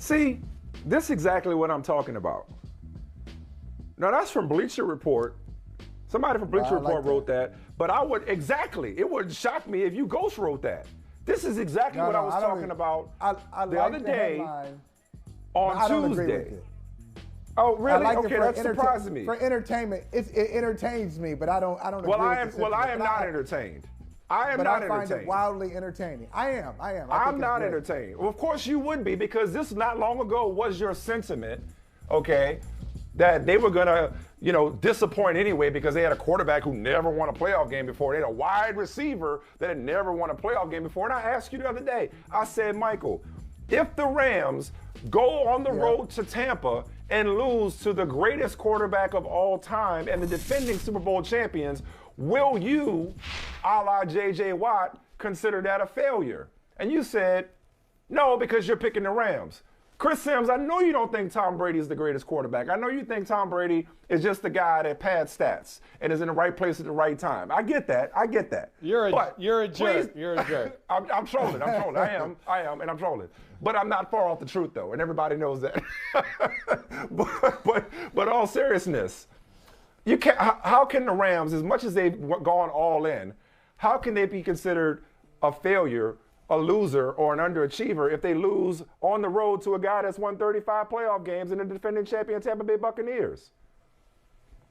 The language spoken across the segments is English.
See, this is exactly what I'm talking about. Now, that's from Bleacher Report. Somebody from Bleacher Report wrote that. But it wouldn't shock me if you ghost wrote that. This is exactly what I was talking about the other day on Tuesday. Oh, really? Okay, that's surprising me. For entertainment, it entertains me, but I don't agree with I am not entertained. I find it wildly entertaining. I am. I'm not entertained. Well, of course you would be, because this not long ago was your sentiment, okay, that they were going to, disappoint anyway because they had a quarterback who never won a playoff game before. They had a wide receiver that had never won a playoff game before. And I asked you the other day, I said, Michael, if the Rams go on the road to Tampa and lose to the greatest quarterback of all time and the defending Super Bowl champions, will you, a la J.J. Watt, consider that a failure? And you said, no, because you're picking the Rams. Chris Sims, I know you don't think Tom Brady is the greatest quarterback. I know you think Tom Brady is just the guy that pads stats and is in the right place at the right time. I get that. You're a jerk. Please, you're a jerk. I'm trolling. I am, and I'm trolling. But I'm not far off the truth, though, and everybody knows that. but all seriousness, how can the Rams, as much as they've gone all in, how can they be considered a failure, a loser, or an underachiever if they lose on the road to a guy that's won 35 playoff games and the defending champion Tampa Bay Buccaneers?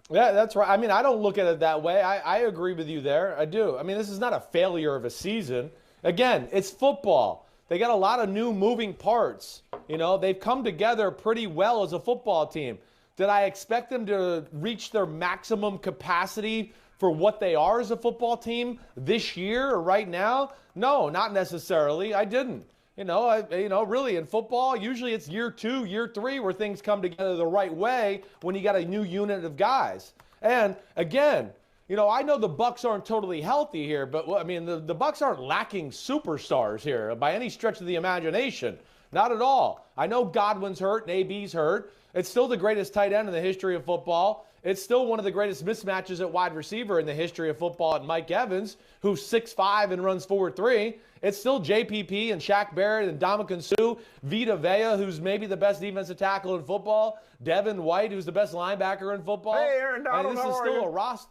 Yeah, that's right. I mean, I don't look at it that way. I agree with you there. I do. I mean, this is not a failure of a season. Again, it's football. They got a lot of new moving parts. They've come together pretty well as a football team. Did I expect them to reach their maximum capacity for what they are as a football team this year or right now? No, not necessarily. I didn't. Really in football, usually it's year 2, year 3 where things come together the right way when you got a new unit of guys. And again, I know the Bucs aren't totally healthy here, but I mean, the Bucs aren't lacking superstars here by any stretch of the imagination. Not at all. I know Godwin's hurt and AB's hurt. It's still the greatest tight end in the history of football. It's still one of the greatest mismatches at wide receiver in the history of football at Mike Evans, who's 6'5" and runs 4.3. It's still JPP and Shaq Barrett and Ndamukong Suh, Vita Vea, who's maybe the best defensive tackle in football, Devin White, who's the best linebacker in football. Hey, Aaron Donald, this is still a roster.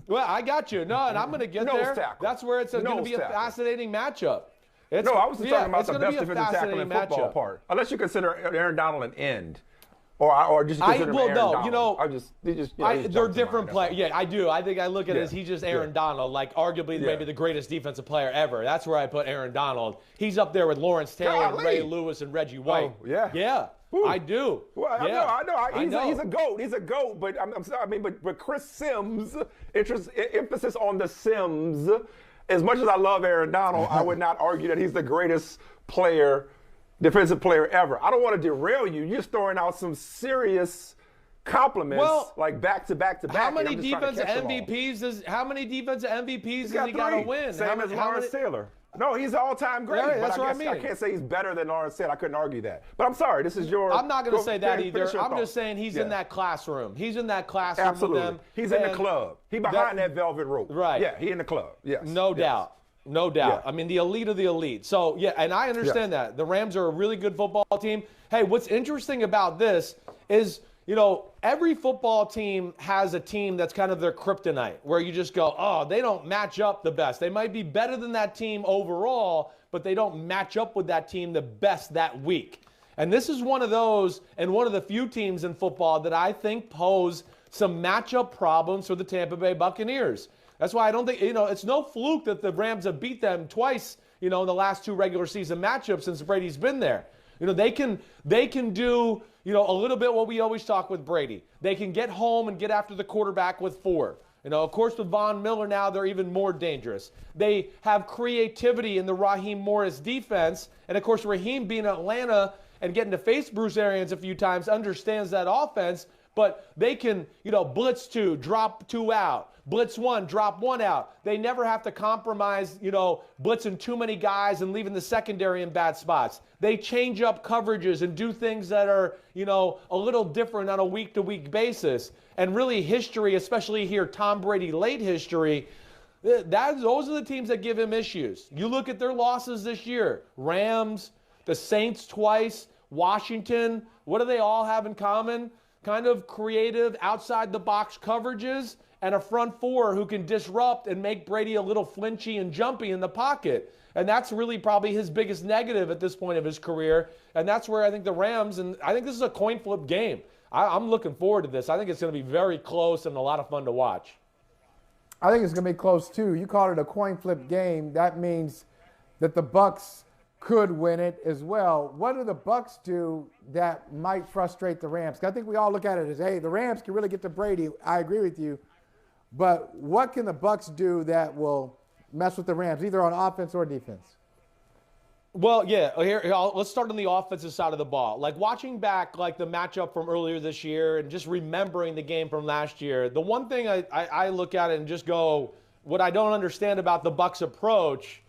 Well, I got you. No, and I'm going to get there. Tackle. That's where it's going to be a fascinating matchup. I was talking about the best defensive tackle in football part. Unless you consider Aaron Donald an end. Or just consider Aaron Donald. They're different players. Yeah, I do. I think I look at it as he's just Aaron Donald, like arguably maybe the greatest defensive player ever. That's where I put Aaron Donald. He's up there with Lawrence Taylor and Ray Lewis and Reggie White. Oh, yeah. Yeah. Ooh. I do. Well, I know. He's a GOAT. He's a GOAT. But I'm sorry. But Chris Sims, emphasis on the Sims. As much as I love Aaron Donald, I would not argue that he's the greatest defensive player ever. I don't want to derail you. You're just throwing out some serious compliments, like back to back to back. How many defensive MVPs does he got to win? Same as Lawrence Taylor. No, he's all-time great. Yeah, that's what I mean. I can't say he's better than Lawrence Taylor. I couldn't argue that. But I'm sorry, this is your. I'm not going to say that either. I'm just saying he's in that classroom. He's in that classroom Absolutely. with them. He's in the club. He's behind that velvet rope. Right. Yeah, he in the club. Yes. No doubt. No doubt. Yeah. I mean, the elite of the elite. So, yeah, and I understand that. The Rams are a really good football team. Hey, what's interesting about this is, every football team has a team that's kind of their kryptonite, where you just go, oh, they don't match up the best. They might be better than that team overall, but they don't match up with that team the best that week. And this is one of those, and one of the few teams in football that I think pose some matchup problems for the Tampa Bay Buccaneers. That's why I don't think, it's no fluke that the Rams have beat them twice, in the last 2 regular season matchups since Brady's been there. They can do, a little bit what we always talk with Brady. They can get home and get after the quarterback with 4. Of course, with Von Miller now, they're even more dangerous. They have creativity in the Raheem Morris defense. And, of course, Raheem being in Atlanta and getting to face Bruce Arians a few times understands that offense. But they can, blitz 2, drop 2 out. Blitz 1, drop 1 out. They never have to compromise, blitzing too many guys and leaving the secondary in bad spots. They change up coverages and do things that are, a little different on a week-to-week basis. And really history, especially here, Tom Brady late history, those are the teams that give him issues. You look at their losses this year. Rams, the Saints twice, Washington, what do they all have in common? Kind of creative, outside-the-box coverages and a front four who can disrupt and make Brady a little flinchy and jumpy in the pocket. And that's really probably his biggest negative at this point of his career. And that's where I think the Rams, and I think this is a coin flip game. I'm looking forward to this. I think it's going to be very close and a lot of fun to watch. I think it's going to be close, too. You called it a coin flip game. That means that the Bucs could win it as well. What do the Bucs do that might frustrate the Rams? 'Cause I think we all look at it as, hey, the Rams can really get to Brady. I agree with you. But what can the Bucs do that will mess with the Rams, either on offense or defense? Well, yeah, let's start on the offensive side of the ball. Like watching back like the matchup from earlier this year and just remembering the game from last year, the one thing I look at it and just go, what I don't understand about the Bucs approach,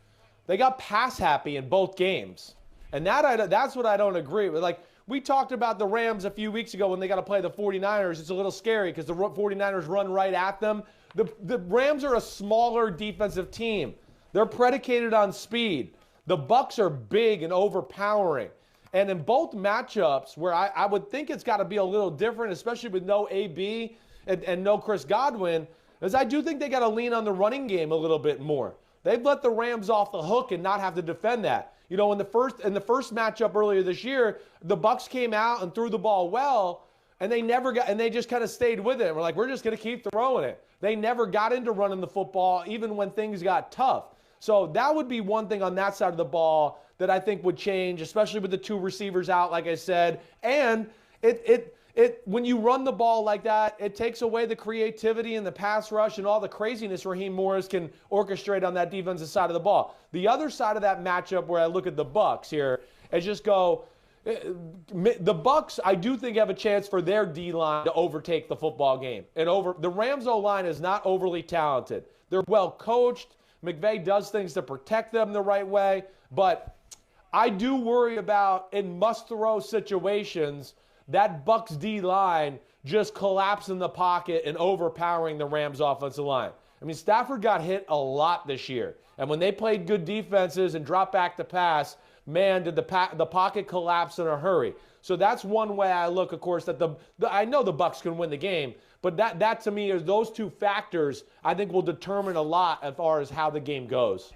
they got pass happy in both games. And that's what I don't agree with. Like, we talked about the Rams a few weeks ago when they got to play the 49ers. It's a little scary because the 49ers run right at them. The Rams are a smaller defensive team. They're predicated on speed. The Bucs are big and overpowering. And in both matchups where I would think it's got to be a little different, especially with no AB and no Chris Godwin, is I do think they got to lean on the running game a little bit more. They've let the Rams off the hook and not have to defend that. You know, in the first matchup earlier this year, the Bucs came out and threw the ball well, and they just kind of stayed with it. We're like, we're just going to keep throwing it. They never got into running the football, even when things got tough. So that would be one thing on that side of the ball that I think would change, especially with the two receivers out, like I said. And when you run the ball like that, it takes away the creativity and the pass rush and all the craziness Raheem Morris can orchestrate on that defensive side of the ball. The other side of that matchup where I look at the Bucs here is just go, the Bucs, I do think have a chance for their D-line to overtake the football game. The Rams O-line is not overly talented. They're well coached. McVay does things to protect them the right way. But I do worry about, in must-throw situations, that Bucs D-line just collapsing the pocket and overpowering the Rams offensive line. I mean, Stafford got hit a lot this year. And when they played good defenses and dropped back to pass, man, did the pocket collapse in a hurry. So that's one way I look, of course, that I know the Bucs can win the game, but that to me is those two factors I think will determine a lot as far as how the game goes.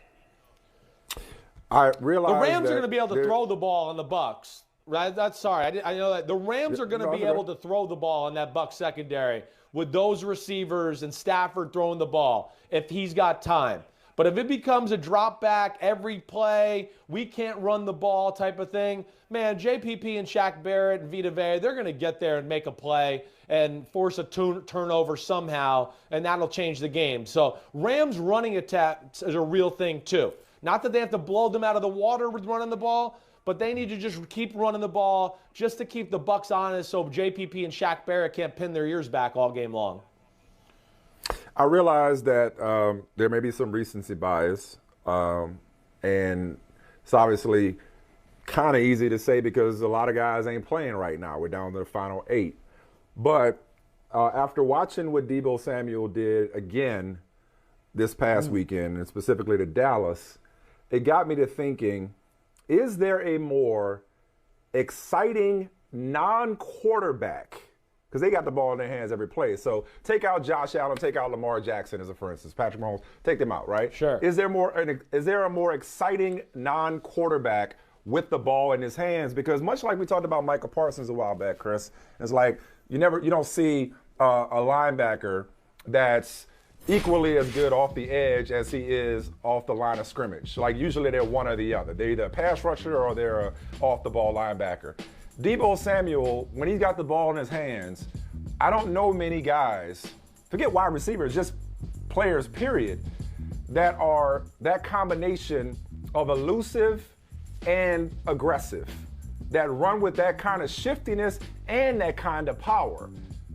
I realize the Rams are going to be able to throw the ball on the Bucs. Right? I know that the Rams are going to be able to throw the ball in that Bucs secondary with those receivers and Stafford throwing the ball if he's got time. But if it becomes a drop back every play, we can't run the ball type of thing, man, JPP and Shaq Barrett and Vita Vea, they're going to get there and make a play and force a turnover somehow, and that'll change the game. So Rams running attacks is a real thing too. Not that they have to blow them out of the water with running the ball, but they need to just keep running the ball just to keep the Bucs honest so JPP and Shaq Barrett can't pin their ears back all game long. I realize that there may be some recency bias, and it's obviously kind of easy to say because a lot of guys ain't playing right now. We're down to the final 8. But after watching what Deebo Samuel did again this past weekend, and specifically to Dallas, it got me to thinking, is there a more exciting non-quarterback? Because they got the ball in their hands every play. So take out Josh Allen, take out Lamar Jackson as a for instance. Patrick Mahomes, take them out, right? Sure. Is there a more exciting non-quarterback with the ball in his hands? Because much like we talked about Michael Parsons a while back, Chris, it's like you don't see a linebacker that's equally as good off the edge as he is off the line of scrimmage. Like usually they're one or the other. They're either a pass rusher or they're a off-the-ball linebacker. Deebo Samuel, when he's got the ball in his hands, I don't know many guys, forget wide receivers, just players, period, that are that combination of elusive and aggressive, that run with that kind of shiftiness and that kind of power.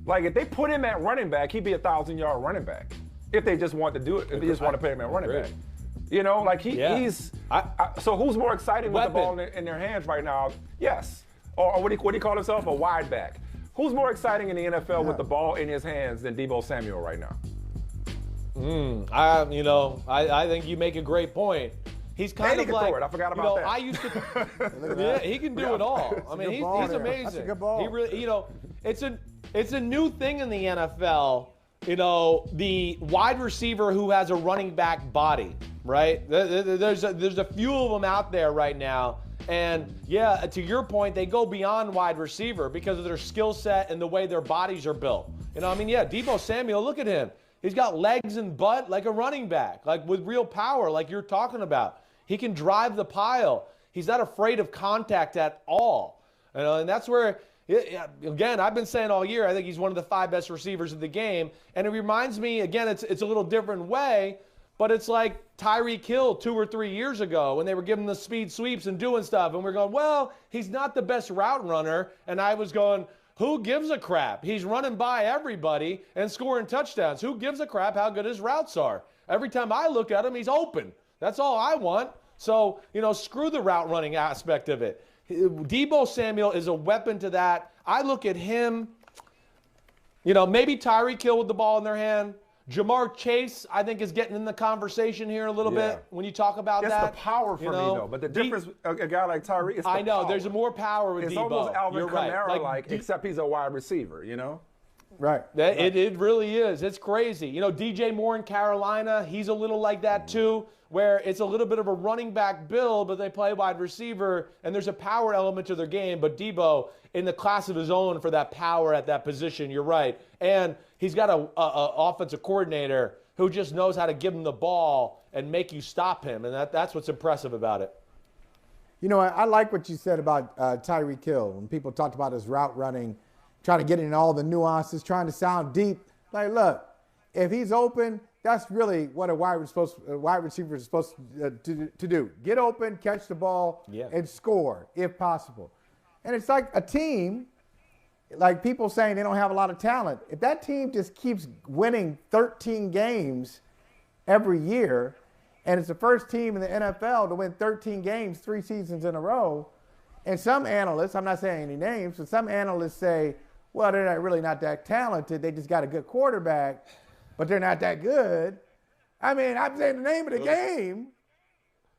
Like if they put him at running back, he'd be a 1,000-yard running back. If they just want to do it, if they just want to put him at running back. You know, like he's. So who's more exciting with the ball in their hands right now? Yes. Or what do you call himself? A wide back. Who's more exciting in the NFL with the ball in his hands than Deebo Samuel right now? I think you make a great point. He's kind And he of can like, throw it. I forgot about that. I used to, yeah, he can do it all. I mean, he's amazing. That's a good ball. He really, it's a new thing in the NFL. The wide receiver who has a running back body, right? There's a few of them out there right now. And yeah, to your point, they go beyond wide receiver because of their skill set and the way their bodies are built. Deebo Samuel, look at him. He's got legs and butt like a running back, like with real power, like you're talking about. He can drive the pile. He's not afraid of contact at all. And that's where, again, I've been saying all year, I think he's one of the 5 best receivers in the game. And it reminds me, again, it's a little different way, but it's like Tyreek Hill 2 or 3 years ago when they were giving the speed sweeps and doing stuff. And we're going, well, he's not the best route runner. And I was going, who gives a crap? He's running by everybody and scoring touchdowns. Who gives a crap how good his routes are? Every time I look at him, he's open. That's all I want. So, screw the route running aspect of it. Deebo Samuel is a weapon to that. I look at him, maybe Tyreek Hill with the ball in their hand. Jamar Chase, I think, is getting in the conversation here a little bit when you talk about that. It's the power for me, though. But the difference, a guy like Tyreek, it's the power. There's more power with Deebo. It's almost Alvin Kamara-like, Right. except he's a wide receiver, Right. It really is. It's crazy. DJ Moore in Carolina, he's a little like that too, where it's a little bit of a running back build, but they play wide receiver, and there's a power element to their game. But Deebo, in the class of his own for that power at that position, you're right. And he's got a offensive coordinator who just knows how to give him the ball and make you stop him, and that's what's impressive about it. I like what you said about Tyreek Hill when people talked about his route running, trying to get in all the nuances, trying to sound deep. Like, look, if he's open, that's really what a wide receiver is supposed to do. Get open, catch the ball, and score if possible. And it's like a team, like people saying they don't have a lot of talent. If that team just keeps winning 13 games every year, and it's the first team in the NFL to win 13 games 3 seasons in a row, and some analysts, I'm not saying any names, but some analysts say, well, they're really not that talented. They just got a good quarterback, but they're not that good. I mean, I'm saying the name of the game.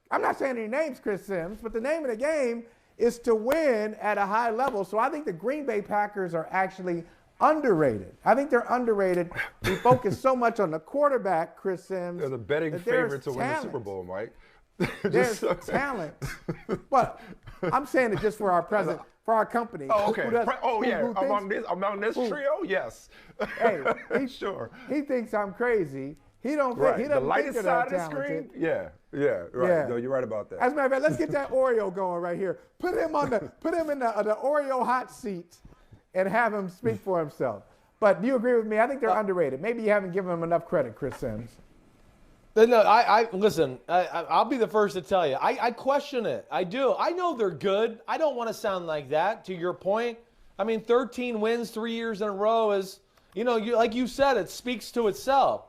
I'm not saying any names, Chris Sims, but the name of the game is to win at a high level. So I think the Green Bay Packers are actually underrated. I think they're underrated. We focus so much on the quarterback, Chris Sims. They're the betting favorite to win the Super Bowl, Mike. There's talent. But I'm saying it just for our present. For our company. Oh, okay. Among this trio, yes. Hey, sure. He thinks I'm crazy. He don't think he doesn't the lightest think side of the talented. screen? Yeah, right. Yeah. No, you're right about that. As a matter of fact, let's get that Oreo going right here. Put him in the Oreo hot seat and have him speak for himself. But do you agree with me? I think they're underrated. Maybe you haven't given them enough credit, Chris Sims. No, listen, I'll be the first to tell you. I question it. I do. I know they're good. I don't want to sound like that, to your point. I mean, 13 wins 3 years in a row is, like you said, it speaks to itself.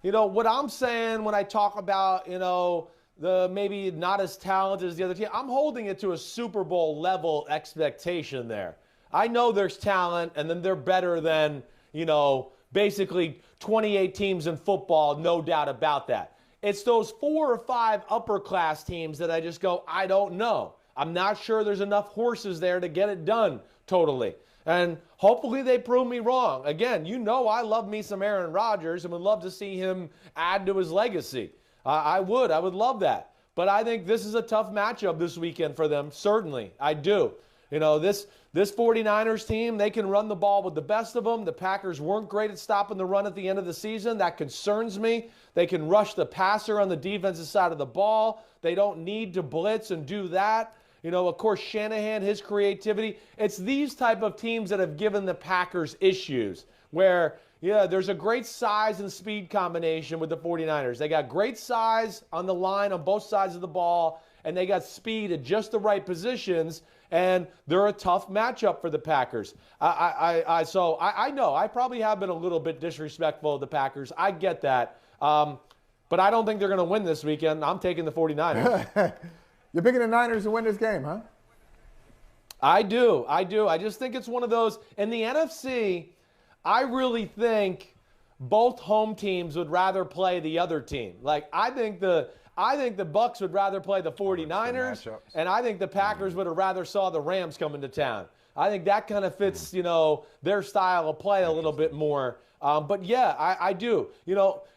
What I'm saying when I talk about, the maybe not as talented as the other team, I'm holding it to a Super Bowl level expectation there. I know there's talent, and then they're better than, basically 28 teams in football, no doubt about that. It's those 4 or 5 upper class teams that I just go, I don't know. I'm not sure there's enough horses there to get it done totally. And hopefully they prove me wrong. Again, I love me some Aaron Rodgers and would love to see him add to his legacy. I would love that. But I think this is a tough matchup this weekend for them, certainly. I do. This 49ers team, they can run the ball with the best of them. The Packers weren't great at stopping the run at the end of the season. That concerns me. They can rush the passer on the defensive side of the ball. They don't need to blitz and do that. Of course, Shanahan, his creativity. It's these type of teams that have given the Packers issues where, there's a great size and speed combination with the 49ers. They got great size on the line on both sides of the ball, and they got speed at just the right positions, and they're a tough matchup for the Packers. So I know I probably have been a little bit disrespectful of the Packers. I get that. But I don't think they're going to win this weekend. I'm taking the 49ers. You're picking the Niners to win this game, huh? I do. I just think it's one of those. In the NFC, I really think both home teams would rather play the other team. Like, I think I think the Bucs would rather play the 49ers, and I think the Packers would have rather saw the Rams come into town. I think that kind of fits, their style of play a little bit more. But yeah, I do.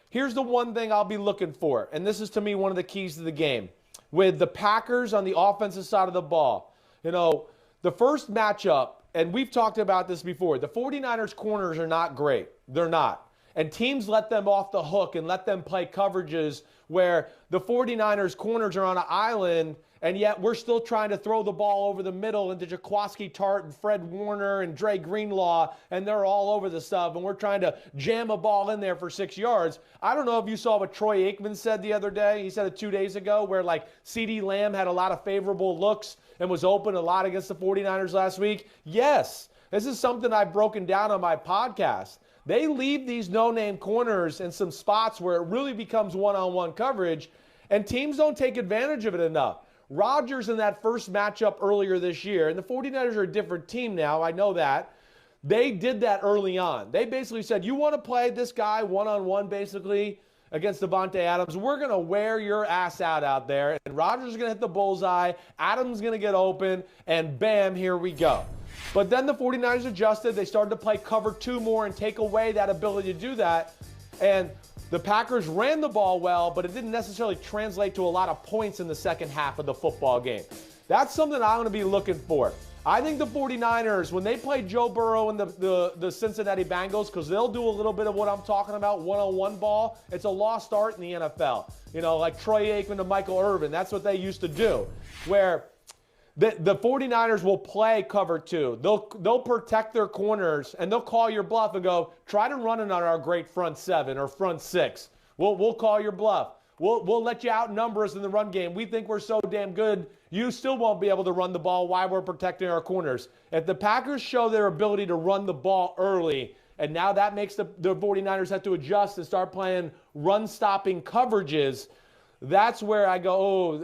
Here's the one thing I'll be looking for, and this is to me one of the keys to the game. With the Packers on the offensive side of the ball, the first matchup, and we've talked about this before, the 49ers corners are not great. They're not. And teams let them off the hook and let them play coverages where the 49ers corners are on an island, and yet we're still trying to throw the ball over the middle into Jaquiski Tart and Fred Warner and Dre Greenlaw, and they're all over the stuff, and we're trying to jam a ball in there for 6 yards. I don't know if you saw what Troy Aikman said the other day. He said it 2 days ago where, CeeDee Lamb had a lot of favorable looks and was open a lot against the 49ers last week. Yes, this is something I've broken down on my podcast. They leave these no-name corners in some spots where it really becomes one-on-one coverage, and teams don't take advantage of it enough. Rodgers in that first matchup earlier this year, and the 49ers are a different team now, I know that. They did that early on. They basically said, you want to play this guy one-on-one basically against Davante Adams, we're going to wear your ass out there, and Rodgers is going to hit the bullseye, Adams is going to get open, and bam, here we go. But then the 49ers adjusted. They started to play cover 2 more and take away that ability to do that. And the Packers ran the ball well, but it didn't necessarily translate to a lot of points in the second half of the football game. That's something I'm going to be looking for. I think the 49ers, when they play Joe Burrow and the Cincinnati Bengals, because they'll do a little bit of what I'm talking about, one-on-one ball, it's a lost art in the NFL. Like Troy Aikman to Michael Irvin. That's what they used to do, where the 49ers will play cover 2. They'll protect their corners, and they'll call your bluff and go, try to run it on our great front 7 or front 6. We'll call your bluff. We'll let you outnumber us in the run game. We think we're so damn good, you still won't be able to run the ball while we're protecting our corners. If the Packers show their ability to run the ball early, and now that makes the 49ers have to adjust and start playing run-stopping coverages, that's where I go,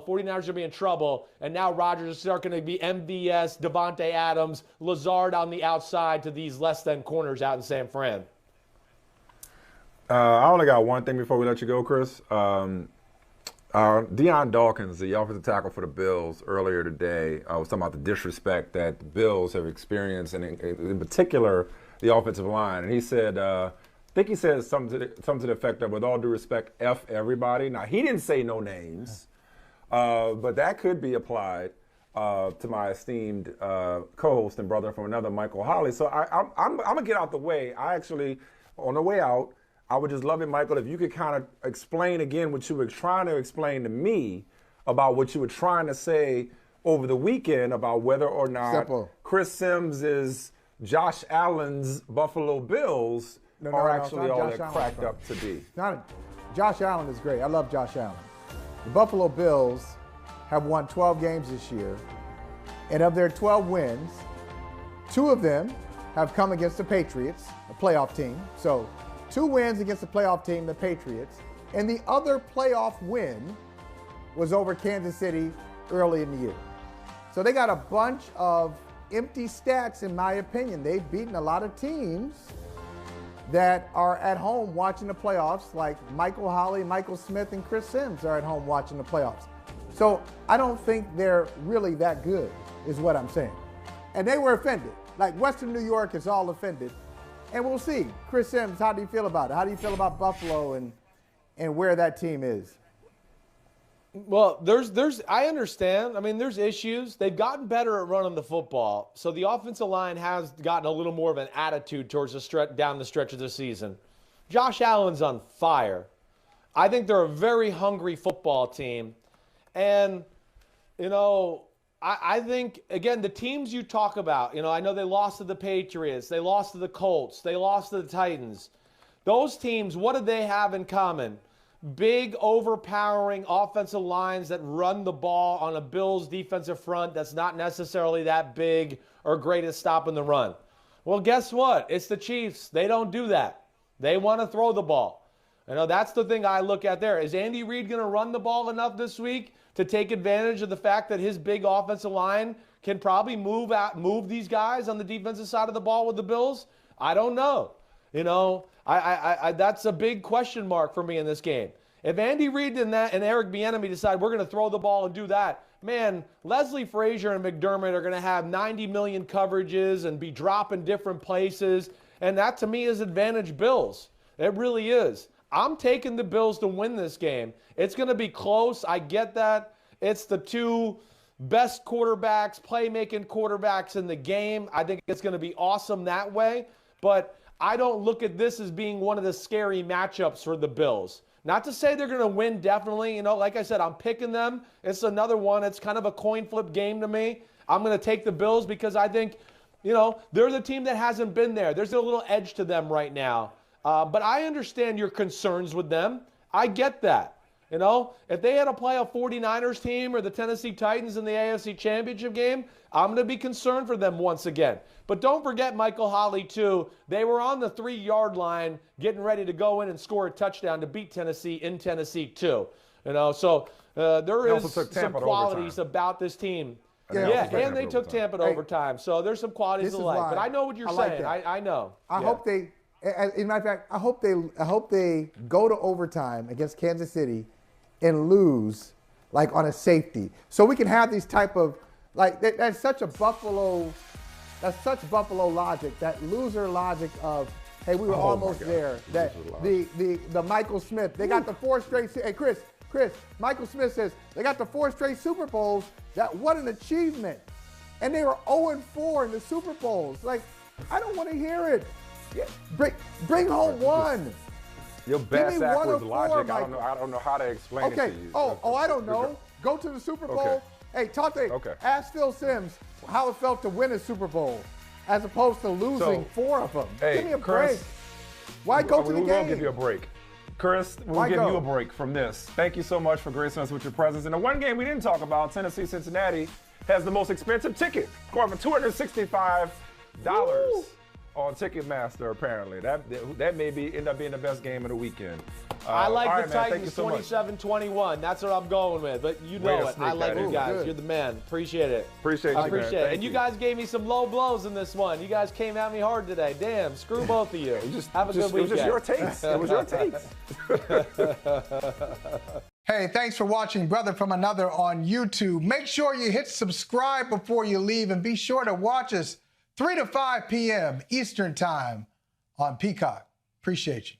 49ers are going to be in trouble. And now Rodgers is starting to be MVS, Davante Adams, Lazard on the outside to these less-than corners out in San Fran. I only got one thing before we let you go, Chris. Deion Dawkins, the offensive tackle for the Bills, earlier today was talking about the disrespect that the Bills have experienced, and in particular, the offensive line. And he said, I think he said something to the effect of, with all due respect, F everybody. Now, he didn't say no names, but that could be applied to my esteemed co-host and brother from another, Michael Holley. So I'm going to get out the way. I actually, on the way out, I would just love it, Michael, if you could kind of explain again what you were trying to explain to me about what you were trying to say over the weekend about whether or not Chris Sims is Josh Allen's Buffalo Bills are actually all they're cracked up to be. Josh Allen is great. I love Josh Allen. The Buffalo Bills have won 12 games this year, and of their 12 wins, 2 of them have come against the Patriots, a playoff team. So 2 wins against the playoff team, the Patriots, and the other playoff win was over Kansas City early in the year. So they got a bunch of empty stats, in my opinion. They've beaten a lot of teams that are at home watching the playoffs, like Michael Holley, Michael Smith, and Chris Sims are at home watching the playoffs. So I don't think they're really that good, is what I'm saying. And they were offended. Like Western New York is all offended. And we'll see. Chris Sims, how do you feel about it? How do you feel about Buffalo and where that team is? Well, I understand. I mean, there's issues. They've gotten better at running the football. So the offensive line has gotten a little more of an attitude towards down the stretch of the season. Josh Allen's on fire. I think they're a very hungry football team. And, I think, again, the teams you talk about, I know they lost to the Patriots, they lost to the Colts, they lost to the Titans. Those teams, what do they have in common? Big, overpowering offensive lines that run the ball on a Bills defensive front that's not necessarily that big or great at stopping the run. Well, guess what? It's the Chiefs. They don't do that. They want to throw the ball. That's the thing I look at there. Is Andy Reid going to run the ball enough this week to take advantage of the fact that his big offensive line can probably move these guys on the defensive side of the ball with the Bills? I don't know. I that's a big question mark for me in this game. If Andy Reid and Eric Bieniemy decide we're going to throw the ball and do that, man, Leslie Frazier and McDermott are going to have 90 million coverages and be dropping different places. And that, to me, is advantage Bills. It really is. I'm taking the Bills to win this game. It's going to be close. I get that. It's the two best quarterbacks, playmaking quarterbacks in the game. I think it's going to be awesome that way. But I don't look at this as being one of the scary matchups for the Bills. Not to say they're going to win, definitely. You know, like I said, I'm picking them. It's another one. It's kind of a coin flip game to me. I'm going to take the Bills because I think, you know, they're the team that hasn't been there. There's a little edge to them right now. But I understand your concerns with them. I get that. You know, if they had to play a 49ers team or the Tennessee Titans in the AFC Championship game, I'm going to be concerned for them once again. But don't forget Michael Holley, too. They were on the 3-yard line getting ready to go in and score a touchdown to beat Tennessee in Tennessee, too. You know, so there is some qualities about this team. Yeah, and they took Tampa to overtime. So there's some qualities to like. But I know what you're saying. I know. I hope they, as a matter of fact, I hope they go to overtime against Kansas City and lose, like, on a safety. So we can have these type of, like, that's such Buffalo logic, that loser logic of, hey, we were almost there. That the Michael Smith, they got the 4 straight, hey, Chris, Michael Smith says, they got the 4 straight Super Bowls. What an achievement. And they were 0-4 in the Super Bowls. Like, I don't want to hear it. Bring home one. Your best backwards logic, I don't know how to explain it to you. I don't know. Go to the Super Bowl. Hey, ask Phil Simms how it felt to win a Super Bowl as opposed to losing 4 of them. Hey, give me a Chris, break. Why go to the game? We'll give you a break. Chris, we'll give you a break from this. Thank you so much for gracing us with your presence. And the one game we didn't talk about, Tennessee-Cincinnati, has the most expensive ticket, going for $265 on Ticketmaster, apparently. That may end up being the best game of the weekend. I like the Titans 27-21. That's what I'm going with. But you know it. I like you guys. You're the man. Appreciate it. Appreciate it. And you guys gave me some low blows in this one. You guys came at me hard today. Damn. Screw both of you. Have a good weekend. It was just your takes. It was your takes. Hey, thanks for watching Brother from Another on YouTube. Make sure you hit subscribe before you leave, and be sure to watch us 3 to 5 p.m. Eastern Time on Peacock. Appreciate you.